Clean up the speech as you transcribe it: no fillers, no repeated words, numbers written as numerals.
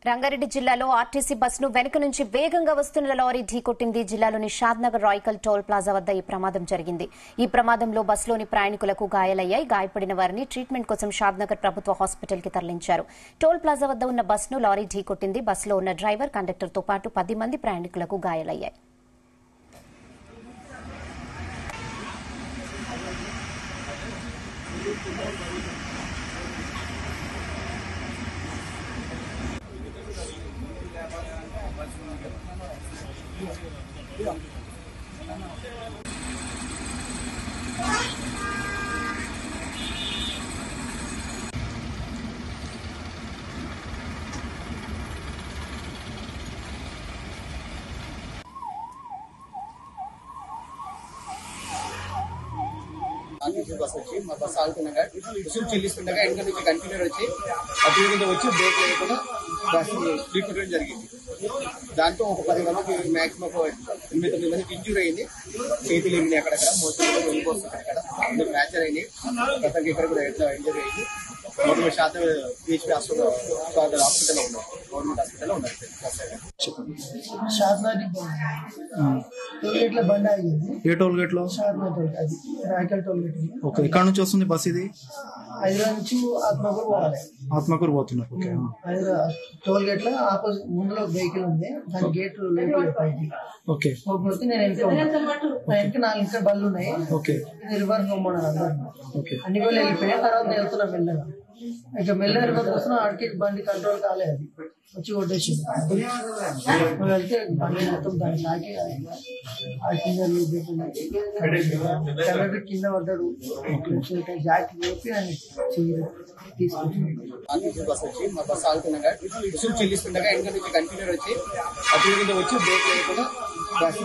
రంగారెడ్డి జిల్లాలో ఆర్టీసీ బస్సును వెనుక నుంచి వేగంగా వస్తున్న లారీ ఢీకొట్టింది. జిల్లాలోని షాద్నగర్ రాయకల్ టోల్ ప్లాజా వద్ద ఈ ప్రమాదం జరిగింది. ఈ ప్రమాదంలో బస్సులోని ప్రయాణికులకు గాయాలయ్యాయి. గాయపడిన వారిని ట్రీట్మెంట్ కోసం షాద్నగర్ ప్రభుత్వ హాస్పిటల్ కి తరలించారు. టోల్ ప్లాజా వద్ద ఉన్న బస్సును లారీ ఢీకొట్టింది. బస్సులో ఉన్న డ్రైవర్, కండక్టర్ తో పాటు 10 మంది ప్రయాణికులకు గాయాలయ్యాయి. బస్ వచ్చి మా బస్సు ఆగుతుండగా రుసుము చెల్లిస్తుండగా వెనక నుంచి కంటైనర్ వచ్చి అటు వచ్చి బ్రేక్ లేకుండా బస్సు స్పీడ్ కొట్టడం జరిగింది. దాంతో ఒక 10 మందికి మాక్సిమం 8-9 మందికి ఇంజూర్ అయింది. చేతులు ఎరిగినాయి, అక్కడక్కడ మోటార్ వెళ్ళిపోతుంది, అక్కడ ఫ్రాక్చర్ అయింది. గతంగా ఇక్కడ కూడా ఎట్లా ఇంజూర్ అయింది. 30% PHP హాస్పిటల్లో ఉన్నారు, గవర్నమెంట్ హాస్పిటల్లో ఉన్నారు. టోల్ గేట్ లో బండి ఆగింది. ఏ టోల్ గేట్ లో? అది రాయకల్ టోల్ గేట్. ఓకే, ఎక్కడ నుంచి వస్తుంది బస్? ఇది హైదరాబాద్ నుంచి ఆత్మకూరు పోవాలి. ఆత్మకూరు పోతున్నారు. ఓకే, హైదరాబాద్ టోల్ గేట్ లో ఆపోజిట్ ముందులో వెహికల్ ఉంది, దాని గేట్ లేపలేదు పైకి. ఓకే, పోతే నేను వెనక 4 బళ్ళు ఉన్నాయి. ఓకే, ఇది రివర్స్ పోమన్నారు అందరు. ఓకే, అన్ని వేలు వెళ్ళిపోయాయి. తర్వాత నేను వెళ్తున్నా మెల్లగా. ఇక మెల్లగా రివర్స్ వస్తున్నా, ఆడికి బండి కంట్రోల్ కాలేదు, అది వచ్చి కొట్టేసింది. వెళ్తే బండి మొత్తం దాన్ని తాకి కండక్టర్ కింద పడ్డాడు. జాకెట్ వేపి ఆయన తీసుకొచ్చి బస్ వచ్చి మా బస్సు ఆగుతుండగా రుసుము చెల్లిస్తుండగా వెనక నుంచి కంటైనర్ వచ్చి అటు వచ్చి బ్రేక్ లేకుండా బస్సు